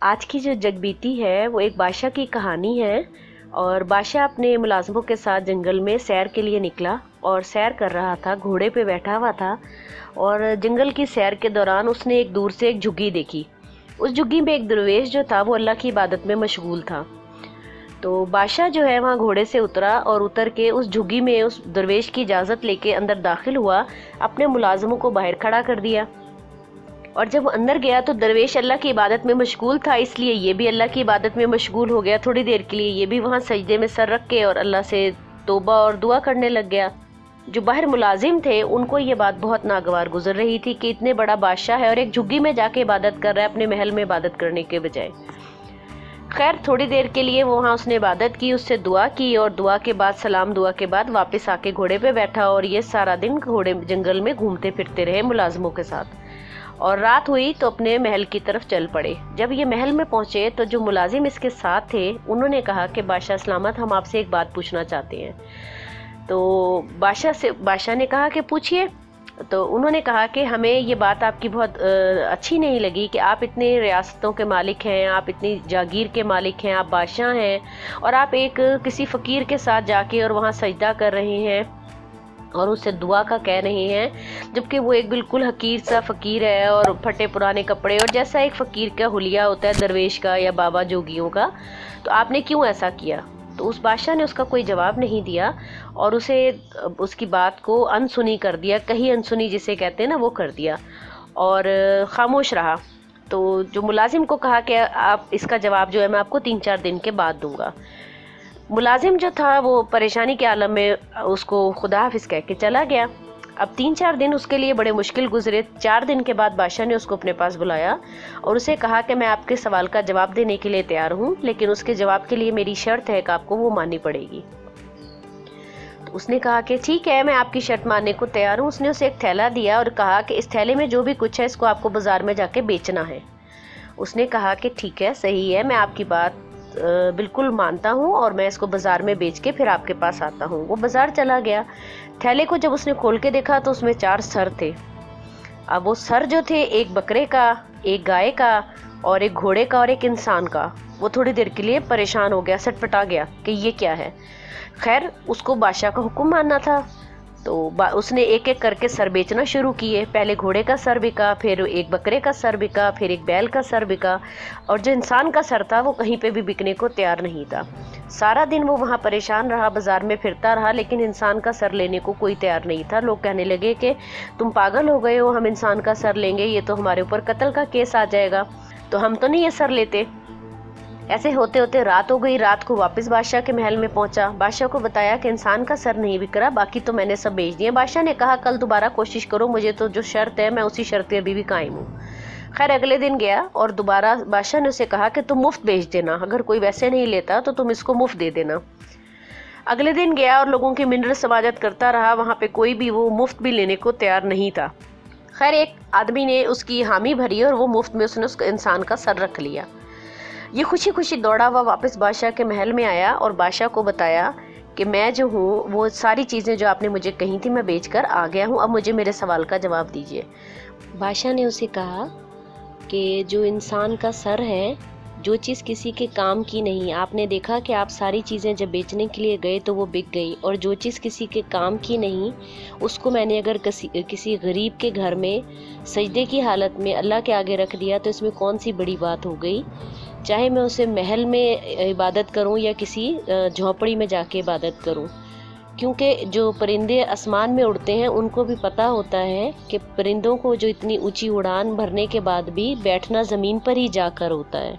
آج کی جو جگ بیتی ہے وہ ایک بادشاہ کی کہانی ہے، اور بادشاہ اپنے ملازموں کے ساتھ جنگل میں سیر کے لیے نکلا اور سیر کر رہا تھا، گھوڑے پہ بیٹھا ہوا تھا۔ اور جنگل کی سیر کے دوران اس نے ایک دور سے ایک جھگی دیکھی۔ اس جھگی میں ایک درویش جو تھا وہ اللہ کی عبادت میں مشغول تھا۔ تو بادشاہ جو ہے وہاں گھوڑے سے اترا اور اتر کے اس جھگی میں اس درویش کی اجازت لے کے اندر داخل ہوا، اپنے ملازموں کو باہر کھڑا کر دیا۔ اور جب وہ اندر گیا تو درویش اللہ کی عبادت میں مشغول تھا، اس لیے یہ بھی اللہ کی عبادت میں مشغول ہو گیا۔ تھوڑی دیر کے لیے یہ بھی وہاں سجدے میں سر رکھ کے اور اللہ سے توبہ اور دعا کرنے لگ گیا۔ جو باہر ملازم تھے ان کو یہ بات بہت ناگوار گزر رہی تھی کہ اتنے بڑا بادشاہ ہے اور ایک جھگی میں جا کے عبادت کر رہا ہے اپنے محل میں عبادت کرنے کے بجائے۔ خیر تھوڑی دیر کے لیے وہاں اس نے عبادت کی، اس سے دعا کی، اور دعا کے بعد سلام دعا کے بعد واپس آ کے گھوڑے پہ بیٹھا، اور یہ سارا دن گھوڑے جنگل میں گھومتے پھرتے رہے ملازموں کے ساتھ۔ اور رات ہوئی تو اپنے محل کی طرف چل پڑے۔ جب یہ محل میں پہنچے تو جو ملازم اس کے ساتھ تھے انہوں نے کہا کہ بادشاہ سلامت، ہم آپ سے ایک بات پوچھنا چاہتے ہیں۔ تو بادشاہ نے کہا کہ پوچھئے۔ تو انہوں نے کہا کہ ہمیں یہ بات آپ کی بہت اچھی نہیں لگی کہ آپ اتنے ریاستوں کے مالک ہیں، آپ اتنی جاگیر کے مالک ہیں، آپ بادشاہ ہیں، اور آپ ایک کسی فقیر کے ساتھ جا کے اور وہاں سجدہ کر رہے ہیں اور اس سے دعا کا کہہ رہے ہیں، جبکہ وہ ایک بالکل حقیر سا فقیر ہے اور پھٹے پرانے کپڑے، اور جیسا ایک فقیر کا حلیہ ہوتا ہے درویش کا یا بابا جوگیوں کا، تو آپ نے کیوں ایسا کیا؟ تو اس بادشاہ نے اس کا کوئی جواب نہیں دیا اور اسے اس کی بات کو انسنی کر دیا، کہیں انسنی جسے کہتے ہیں نا وہ کر دیا، اور خاموش رہا۔ تو جو ملازم کو کہا کہ آپ اس کا جواب جو ہے میں آپ کو 3-4 دن کے بعد دوں گا۔ ملازم جو تھا وہ پریشانی کے عالم میں اس کو خدا حافظ کہہ کے چلا گیا۔ اب 3-4 دن اس کے لیے بڑے مشکل گزرے۔ 4 دن کے بعد بادشاہ نے اس کو اپنے پاس بلایا اور اسے کہا کہ میں آپ کے سوال کا جواب دینے کے لیے تیار ہوں، لیکن اس کے جواب کے لیے میری شرط ہے کہ آپ کو وہ ماننی پڑے گی۔ تو اس نے کہا کہ ٹھیک ہے، میں آپ کی شرط ماننے کو تیار ہوں۔ اس نے اسے ایک تھیلا دیا اور کہا کہ اس تھیلے میں جو بھی کچھ ہے اس کو آپ کو بازار میں جا کے بیچنا ہے۔ اس نے کہا کہ ٹھیک ہے، صحیح ہے، میں آپ کی بات بالکل مانتا ہوں اور میں اس کو بازار میں بیچ کے پھر آپ کے پاس آتا ہوں۔ وہ بازار چلا گیا۔ تھیلے کو جب اس نے کھول کے دیکھا تو اس میں 4 سر تھے۔ اب وہ سر جو تھے، ایک بکرے کا، ایک گائے کا، اور ایک گھوڑے کا، اور ایک انسان کا۔ وہ تھوڑی دیر کے لیے پریشان ہو گیا، سٹپٹا گیا کہ یہ کیا ہے۔ خیر اس کو بادشاہ کا حکم ماننا تھا، تو اس نے ایک ایک کر کے سر بیچنا شروع کیے۔ پہلے گھوڑے کا سر بکا، پھر ایک بکرے کا سر بکا، پھر ایک بیل کا سر بکا، اور جو انسان کا سر تھا وہ کہیں پہ بھی بکنے کو تیار نہیں تھا۔ سارا دن وہ وہاں پریشان رہا، بازار میں پھرتا رہا، لیکن انسان کا سر لینے کو کوئی تیار نہیں تھا۔ لوگ کہنے لگے کہ تم پاگل ہو گئے ہو، ہم انسان کا سر لیں گے یہ تو ہمارے اوپر قتل کا کیس آ جائے گا، تو ہم تو نہیں یہ سر لیتے۔ ایسے ہوتے ہوتے رات ہو گئی۔ رات کو واپس بادشاہ کے محل میں پہنچا، بادشاہ کو بتایا کہ انسان کا سر نہیں بک رہا، باقی تو میں نے سب بیچ دیے۔ بادشاہ نے کہا کل دوبارہ کوشش کرو، مجھے تو جو شرط ہے میں اسی شرط پہ ابھی بھی قائم ہوں۔ خیر اگلے دن گیا اور دوبارہ بادشاہ نے اسے کہا کہ تم مفت بیچ دینا، اگر کوئی ویسے نہیں لیتا تو تم اس کو مفت دے دینا۔ اگلے دن گیا اور لوگوں کی منت سماجت کرتا رہا، وہاں پہ کوئی بھی وہ مفت بھی لینے کو تیار نہیں تھا۔ خیر ایک آدمی نے اس کی حامی بھری اور وہ مفت میں اس نے اس انسان کا سر رکھ لیا۔ یہ خوشی خوشی دوڑا ہوا واپس بادشاہ کے محل میں آیا اور بادشاہ کو بتایا کہ میں جو ہوں وہ ساری چیزیں جو آپ نے مجھے کہی تھی میں بیچ کر آ گیا ہوں، اب مجھے میرے سوال کا جواب دیجیے۔ بادشاہ نے اسے کہا کہ جو انسان کا سر ہے، جو چیز کسی کے کام کی نہیں، آپ نے دیکھا کہ آپ ساری چیزیں جب بیچنے کے لیے گئے تو وہ بک گئی، اور جو چیز کسی کے کام کی نہیں اس کو میں نے اگر کسی غریب کے گھر میں سجدے کی حالت میں اللہ کے آگے رکھ دیا تو اس میں کون سی بڑی بات ہو گئی، چاہے میں اسے محل میں عبادت کروں یا کسی جھونپڑی میں جا کے عبادت کروں۔ کیونکہ جو پرندے آسمان میں اڑتے ہیں ان کو بھی پتہ ہوتا ہے کہ پرندوں کو جو اتنی اونچی اڑان بھرنے کے بعد بھی بیٹھنا زمین پر ہی جا کر ہوتا ہے۔